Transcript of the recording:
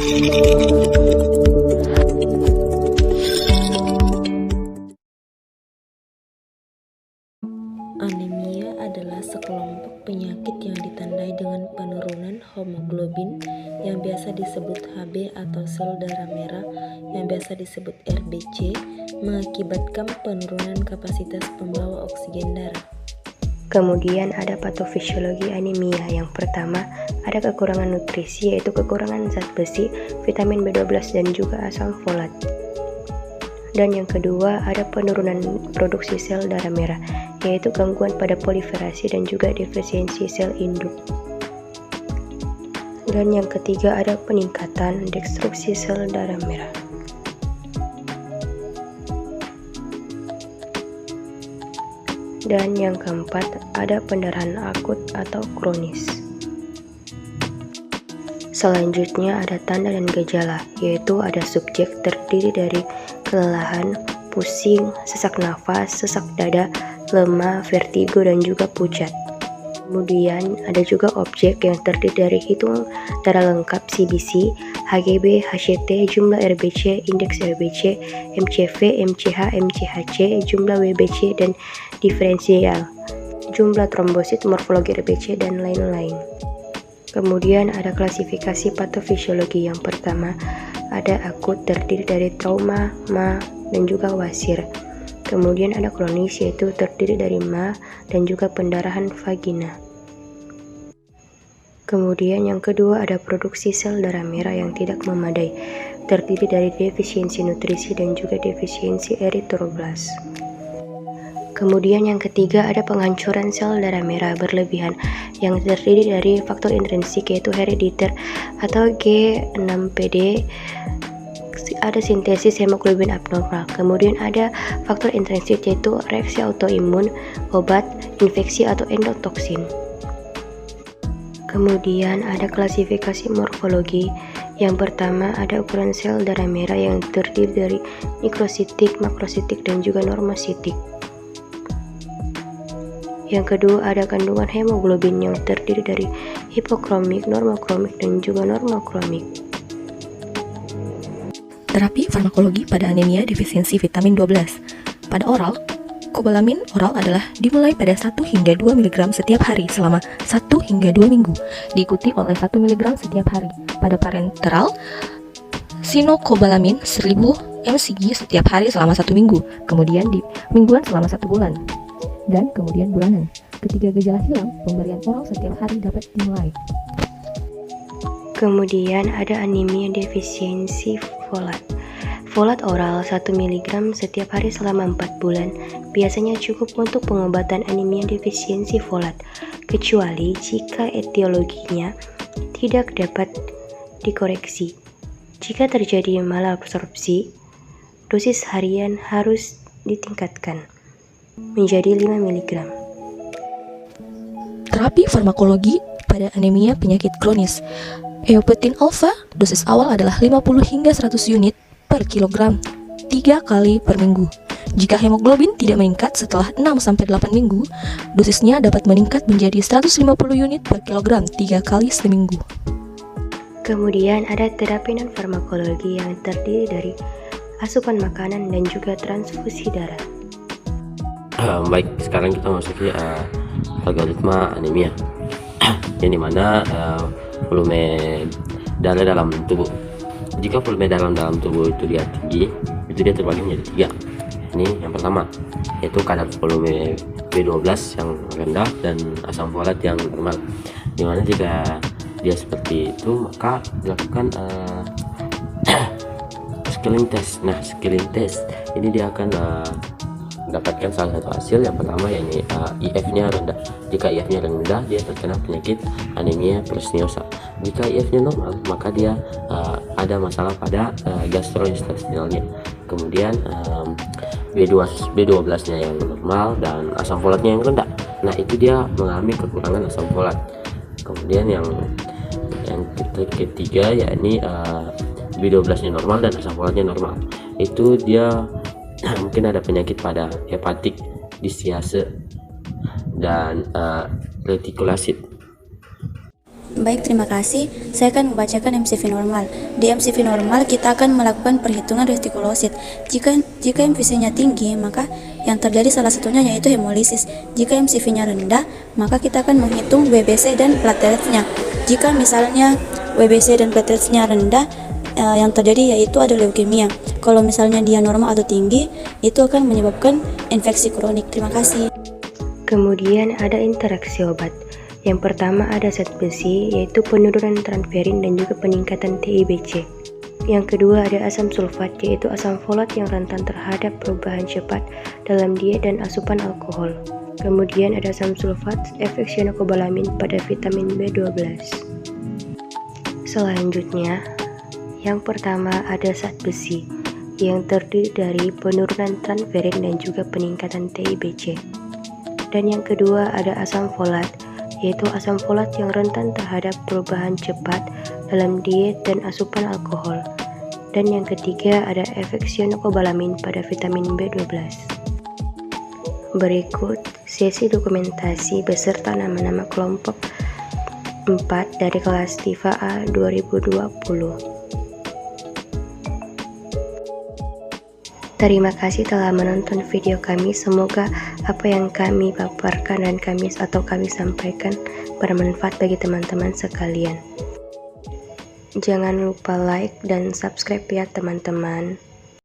Anemia adalah sekelompok penyakit yang ditandai dengan penurunan hemoglobin yang biasa disebut Hb atau sel darah merah yang biasa disebut RBC, mengakibatkan penurunan kapasitas pembawa oksigen darah. Kemudian ada patofisiologi anemia. Yang pertama, ada kekurangan nutrisi yaitu kekurangan zat besi, vitamin B12 dan juga asam folat. Dan yang kedua, ada penurunan produksi sel darah merah, yaitu gangguan pada proliferasi dan juga defisiensi sel induk. Dan yang ketiga, ada peningkatan destruksi sel darah merah. Dan yang keempat, ada pendarahan akut atau kronis. Selanjutnya ada tanda dan gejala, yaitu ada subjek terdiri dari kelelahan, pusing, sesak nafas, sesak dada, lemah, vertigo, dan juga pucat. Kemudian ada juga objek yang terdiri dari hitung darah lengkap CBC, HGB, HCT, jumlah RBC, indeks RBC, MCV, MCH, MCHC, jumlah WBC, dan diferensial, jumlah trombosit, morfologi RBC, dan lain-lain. Kemudian ada klasifikasi patofisiologi. Yang pertama, ada akut terdiri dari trauma, MA, dan juga wasir. Kemudian ada kronis yaitu terdiri dari MA dan juga pendarahan vagina. Kemudian yang kedua ada produksi sel darah merah yang tidak memadai, terdiri dari defisiensi nutrisi dan juga defisiensi eritroblas. Kemudian yang ketiga ada penghancuran sel darah merah berlebihan yang terdiri dari faktor intrinsik yaitu herediter atau G6PD, ada sintesis hemoglobin abnormal. Kemudian ada faktor intrinsik yaitu reaksi autoimun, obat, infeksi atau endotoksin. Kemudian ada klasifikasi morfologi. Yang pertama ada ukuran sel darah merah yang terdiri dari mikrositik, makrositik, dan juga normositik. Yang kedua ada kandungan hemoglobin yang terdiri dari hipokromik, normokromik, dan juga normokromik. Terapi farmakologi pada anemia defisiensi vitamin 12. Pada oral, kobalamin oral adalah dimulai pada 1 hingga 2 mg setiap hari selama 1 hingga 2 minggu, diikuti oleh 1 mg setiap hari. Pada parenteral, sinokobalamin 1000 mcg setiap hari selama 1 minggu, kemudian di mingguan selama 1 bulan. Dan kemudian bulanan. Ketika gejala hilang, pemberian oral setiap hari dapat dimulai. Kemudian ada anemia defisiensi folat. Folat oral 1 mg setiap hari selama 4 bulan biasanya cukup untuk pengobatan anemia defisiensi folat, kecuali jika etiologinya tidak dapat dikoreksi. Jika terjadi malabsorpsi, dosis harian harus ditingkatkan menjadi 5 mg. Terapi farmakologi pada anemia penyakit kronis. Eopetin alfa, dosis awal adalah 50 hingga 100 unit per kilogram 3 kali per minggu. Jika hemoglobin tidak meningkat setelah 6-8 minggu, dosisnya dapat meningkat menjadi 150 unit per kilogram 3 kali seminggu. Kemudian ada terapi non-farmakologi yang terdiri dari asupan makanan dan juga transfusi darah. Baik, sekarang kita masuki algoritma anemia yang dimana volume darah dalam tubuh. Jika volume dalam tubuh itu dia tinggi, itu dia terbagi menjadi 3. Ini yang pertama, yaitu kadar volume B12 yang rendah dan asam folat yang normal. Dimana jika dia seperti itu, maka dilakukan scaling test. Nah, scaling test ini dia akan mendapatkan salah satu hasil. Yang pertama yakni IF-nya rendah. Jika IF-nya rendah, dia terkena penyakit anemia presniosa. Jika IF-nya normal, maka dia ada masalah pada gastrointestinalnya. Kemudian B12-nya yang normal dan asam folatnya yang rendah. Nah, itu dia mengalami kekurangan asam folat. Kemudian yang ketiga yakni B12-nya normal dan asam folatnya normal. Itu dia mungkin ada penyakit pada hepatik, distiase, dan retikulasit. Baik, terima kasih. Saya akan membacakan MCV normal. Di MCV normal, kita akan melakukan perhitungan retikulosit. Jika MCV-nya tinggi, maka yang terjadi salah satunya yaitu hemolisis. Jika MCV-nya rendah, maka kita akan menghitung WBC dan plateletnya. Jika misalnya WBC dan plateletnya rendah, yang terjadi yaitu ada leukemia. Kalau misalnya dia normal atau tinggi, itu akan menyebabkan infeksi kronik. Terima kasih. Kemudian ada interaksi obat. Yang pertama ada zat besi, yaitu penurunan transferin dan juga peningkatan TIBC. Yang kedua ada asam sulfat, yaitu asam folat yang rentan terhadap perubahan cepat dalam diet dan asupan alkohol. Kemudian ada asam sulfat, efek cyanocobalamin pada vitamin B12. Selanjutnya, yang pertama ada zat besi, yang terdiri dari penurunan transferin dan juga peningkatan TIBC. Dan yang kedua ada asam folat, yaitu asam folat yang rentan terhadap perubahan cepat dalam diet dan asupan alkohol. Dan yang ketiga ada efek cyanocobalamin pada vitamin B12. Berikut sesi dokumentasi beserta nama-nama kelompok 4 dari kelas TIFA A 2020. Terima kasih telah menonton video kami. Semoga apa yang kami paparkan dan kami sampaikan bermanfaat bagi teman-teman sekalian. Jangan lupa like dan subscribe ya teman-teman.